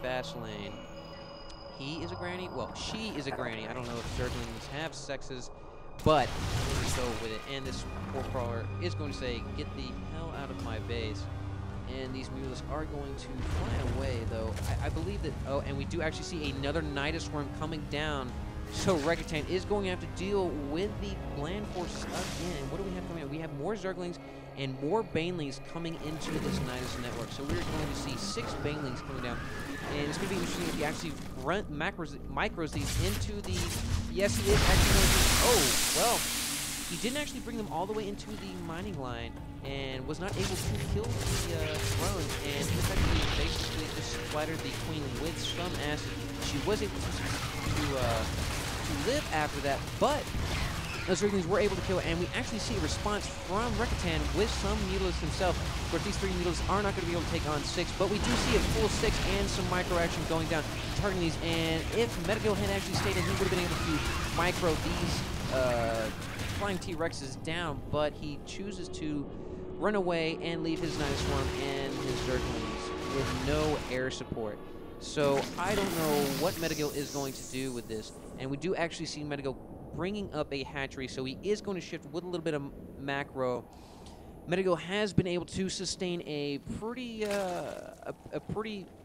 fast lane. He is a granny. Well, she is a granny. I don't know if Zerglings have sexes, but we're going to go with it. And this poor crawler is going to say, get the hell out of my base. And these mules are going to fly away, though. I believe that... Oh, and we do actually see another Nidus Worm coming down. So Rekatan is going to have to deal with the land forces again. What do we have coming in? We have more Zerglings and more Banelings coming into this Nidus network. So we're going to see 6 Banelings coming down. And it's going to be interesting if he actually micros these into the... Yes, he is actually going to... Oh, well, he didn't actually bring them all the way into the mining line and was not able to kill the throne. And he effectively basically just splattered the queen with some acid. She was able to live after that, but those Zerglings were able to kill her, and we actually see a response from Rekatan with some Mutalisks himself. Of course, these 3 Mutalisks are not going to be able to take on 6, but we do see a full 6 and some micro action going down, targeting these, and if metygl had actually stayed in, he would have been able to micro these flying T-Rexes down, but he chooses to run away and leave his Nidus Worm and his Zerglings with no air support. So I don't know what metygl is going to do with this, and we do actually see metygl bringing up a hatchery, so he is going to shift with a little bit of macro. metygl has been able to sustain a pretty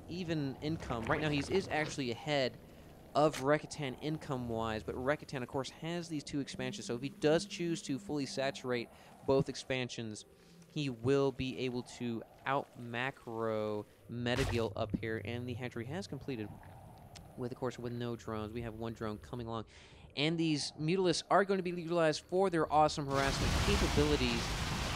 even income. Right now he is actually ahead of Rekatan income-wise, but Rekatan, of course, has these 2 expansions, so if he does choose to fully saturate both expansions, he will be able to out-macro metygl up here, and the hatchery has completed with, of course, with no drones. We have 1 drone coming along, and these Mutalisks are going to be utilized for their awesome harassment capabilities,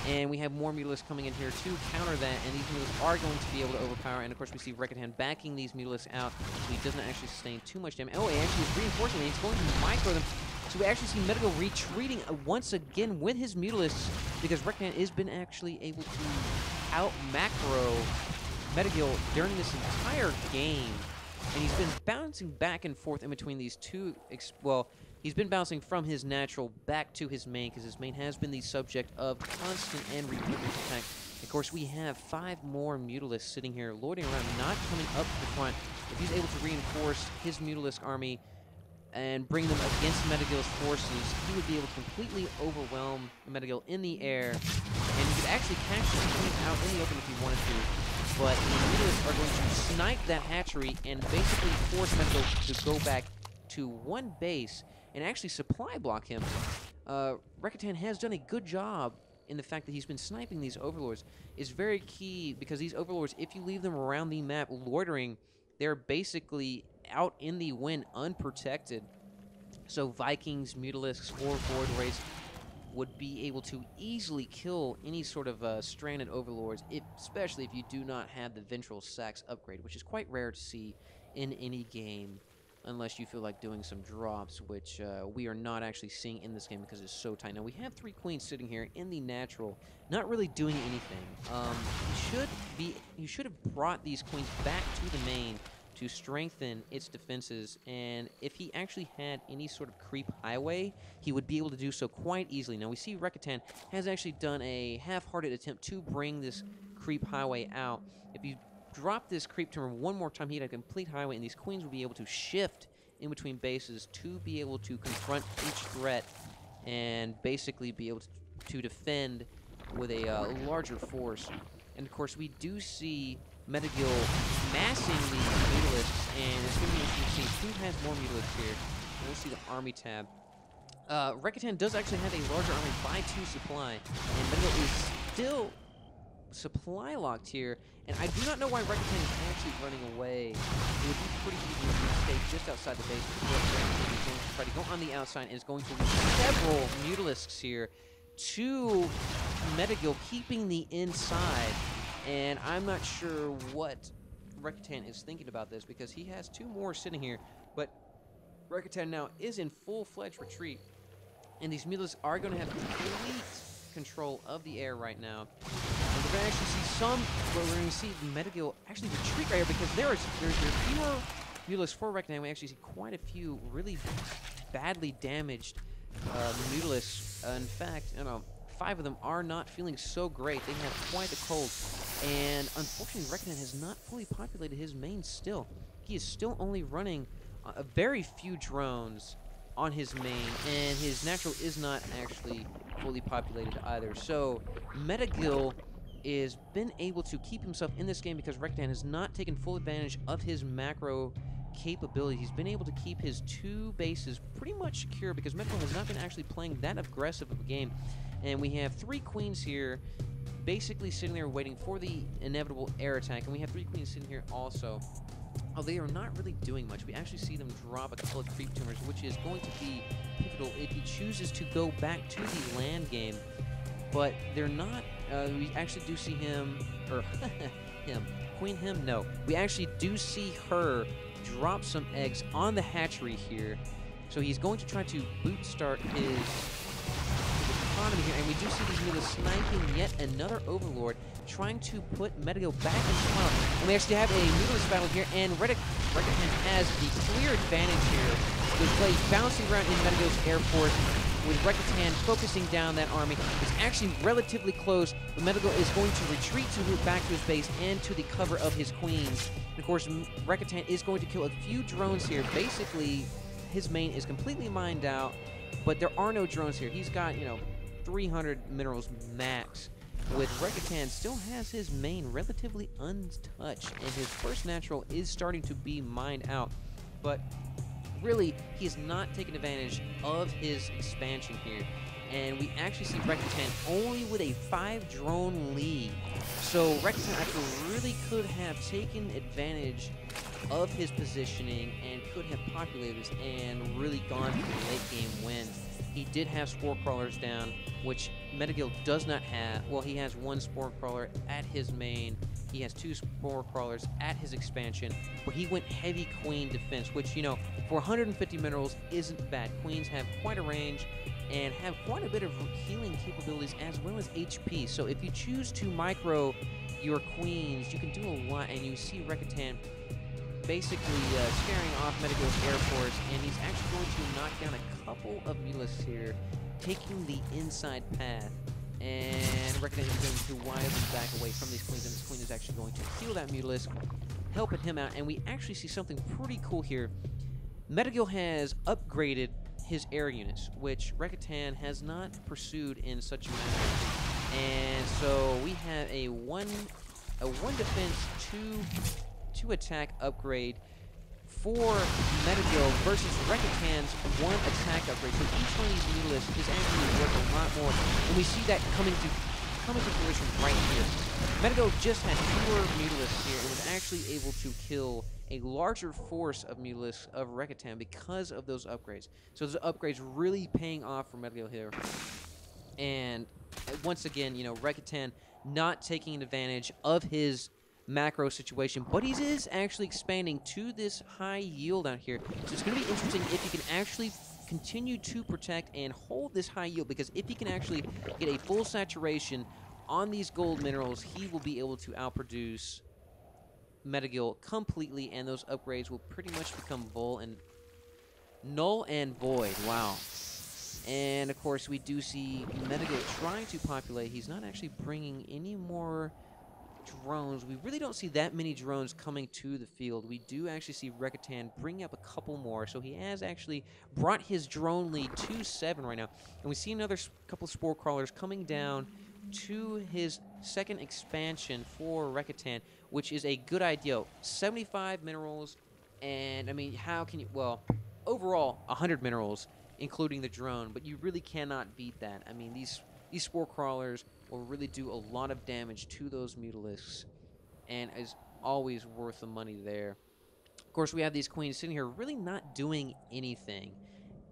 and we have more Mutalisks coming in here to counter that, and these Mutalisks are going to be able to overpower, and of course we see Rekatan backing these Mutalisks out, so he doesn't actually sustain too much damage. Oh, he actually is reinforcing, and he's going to micro them. So we actually see metygl retreating once again with his Mutalisks, because Rekatan has been actually able to out-macro metygl during this entire game. And he's been bouncing back and forth in between these 2... Well, he's been bouncing from his natural back to his main, because his main has been the subject of constant and repeated attack. Of course, we have 5 more Mutalisks sitting here, loitering around, not coming up to the front. If he's able to reinforce his Mutalisk army and bring them against metygl's forces, he would be able to completely overwhelm metygl in the air, and he could actually catch the queen out in the open if he wanted to. But the Mutalisks are going to snipe that hatchery and basically force metygl to go back to 1 base and actually supply block him. Rekatan has done a good job in the fact that he's been sniping these overlords. Is very key, because these overlords, if you leave them around the map loitering, they're basically out in the wind unprotected. So Vikings, Mutalisks, or Void Wraiths would be able to easily kill any sort of stranded overlords, especially if you do not have the Ventral Sacs upgrade, which is quite rare to see in any game, unless you feel like doing some drops, which we are not actually seeing in this game because it's so tight. Now, we have 3 queens sitting here in the natural, not really doing anything. You should have brought these queens back to the main to strengthen its defenses, and if he actually had any sort of creep highway, he would be able to do so quite easily. Now, we see Rekatan has actually done a half-hearted attempt to bring this creep highway out. If you drop this creep timber 1 more time, he'd have a complete highway, and these queens would be able to shift in between bases to be able to confront each threat and basically be able to defend with a larger force. And of course, we do see metygl massing these Mutalisks, and it's going to be interesting to see who has more Mutalisks here. We'll see the army tab. Rekatan does actually have a larger army by 2 supply, and metygl is still supply locked here, and I do not know why Rekatan is actually running away. It would be pretty easy if he stayed just outside the base, but Rekatan is going to try to go on the outside and is going to lose several Mutalisks here to metygl, keeping the inside. And I'm not sure what Rekatan is thinking about this, because he has 2 more sitting here, but Rekatan now is in full-fledged retreat, and these Mutalisks are going to have complete control of the air right now. And we're going to actually see we're going to see metygl actually retreat right here, because there's fewer Mutalisks for Rekatan. We actually see quite a few really badly damaged Mutalisks. In fact, 5 of them are not feeling so great. They have quite the cold. And unfortunately, Rekatan has not fully populated his main still. he is still only running a very few drones on his main, and his natural is not actually fully populated either. So metygl is been able to keep himself in this game because Rekatan has not taken full advantage of his macro capability. He's been able to keep his 2 bases pretty much secure because metygl has not been actually playing that aggressive of a game. And we have 3 queens here basically sitting there waiting for the inevitable air attack, and we have 3 queens sitting here also. Oh, they are not really doing much. We actually see them drop a couple of creep tumors, which is going to be pivotal if he chooses to go back to the land game. But they're not. We actually do see him, or him, queen him. No, we actually do see her drop some eggs on the hatchery here. So he's going to try to boot start his economy here, and we do see these Mulas sniping yet another Overlord, trying to put metygl back in the tunnel. And we actually have a Mulas battle here, and Rekatan has the clear advantage here. There's plays bouncing around in metygl's Air Force, with Rekatan focusing down that army. It's actually relatively close, but metygl is going to retreat to move back to his base and to the cover of his queens. And of course, Rekatan is going to kill a few drones here. Basically, his main is completely mined out, but there are no drones here. He's got, 300 minerals max, with Rekatan still has his main relatively untouched, and his first natural is starting to be mined out. But really, he is not taking advantage of his expansion here. And we actually see Rekatan only with a 5-drone lead. So Rekatan actually really could have taken advantage of his positioning and could have populated this and really gone for the late game win. He did have Spore Crawlers down, which metygl does not have. Well, he has 1 Spore Crawler at his main. He has 2 Spore Crawlers at his expansion, but he went heavy Queen defense, which, for 150 minerals isn't bad. Queens have quite a range and have quite a bit of healing capabilities as well as HP. So if you choose to micro your queens, you can do a lot, and you see Rekatan basically scaring off metygl's Air Force, and he's actually going to knock down a couple of Mulas here, taking the inside path. And Rekatan is going to wildly back away from these queens, and this queen is actually going to heal that Mutalisk, helping him out. And we actually see something pretty cool here. metygl has upgraded his air units, which Rekatan has not pursued in such a manner. And so we have a one defense, two attack upgrade for metygl versus Rekatan's 1 attack upgrade. So each one of these Mutalisks is actually worth a lot more, and we see that coming to fruition right here. metygl just had fewer Mutalisks here and was actually able to kill a larger force of Mutalisks of Rekatan because of those upgrades. So those upgrades really paying off for metygl here. And once again, Rekatan not taking advantage of his macro situation, but he is actually expanding to this high yield out here. So it's going to be interesting if he can actually continue to protect and hold this high yield, because if he can actually get a full saturation on these gold minerals, he will be able to outproduce metygl completely, and those upgrades will pretty much become null and void. Wow. And of course, we do see metygl trying to populate. He's not actually bringing any more drones. We really don't see that many drones coming to the field. We do actually see Rekatan bring up a couple more, so he has actually brought his drone lead to 7 right now. And we see another couple of Spore Crawlers coming down to his second expansion for Rekatan, which is a good idea. 75 minerals, and I mean, how can you, well, overall 100 minerals, including the drone, but you really cannot beat that. I mean, these Spore Crawlers will really do a lot of damage to those Mutalisks, and is always worth the money there. Of course, we have these queens sitting here really not doing anything,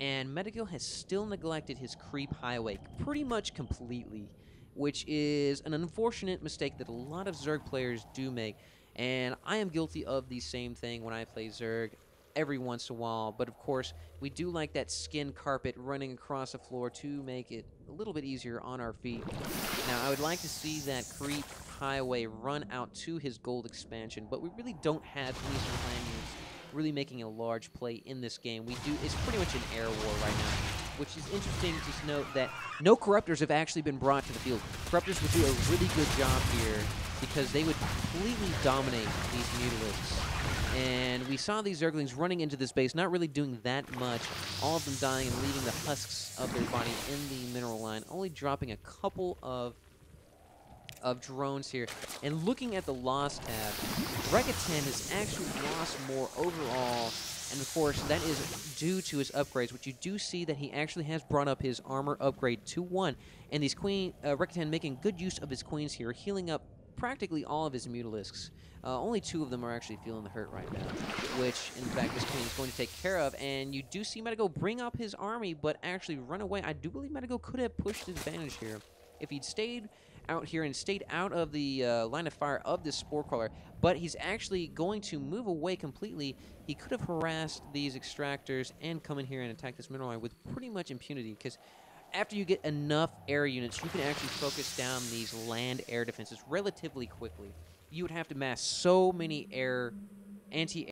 and metygl has still neglected his creep highway pretty much completely, which is an unfortunate mistake that a lot of Zerg players do make, and I am guilty of the same thing when I play Zerg every once in a while. But of course, we do like that skin carpet running across the floor to make it a little bit easier on our feet. Now, I would like to see that creep highway run out to his gold expansion, but we really don't have any sort of land units really making a large play in this game. It's pretty much an air war right now, which is interesting to note that no Corruptors have actually been brought to the field. Corruptors would do a really good job here because they would completely dominate these Mutalisks. And we saw these Zerglings running into this base, not really doing that much. All of them dying and leaving the husks of their body in the mineral line, only dropping a couple of drones here. And looking at the loss tab, Rekatan has actually lost more overall, and of course that is due to his upgrades, which you do see that he actually has brought up his armor upgrade to 1, and these Rekatan making good use of his queens here, healing up practically all of his mutalisks. Only 2 of them are actually feeling the hurt right now, which in fact this queen is going to take care of. And you do see metygl bring up his army, but actually run away. I do believe metygl could have pushed his advantage here if he'd stayed out here and stayed out of the line of fire of this spore crawler, but he's actually going to move away completely. He could have harassed these extractors and come in here and attack this mineral line with pretty much impunity, because after you get enough air units, you can actually focus down these land air defenses relatively quickly. You would have to mass so many anti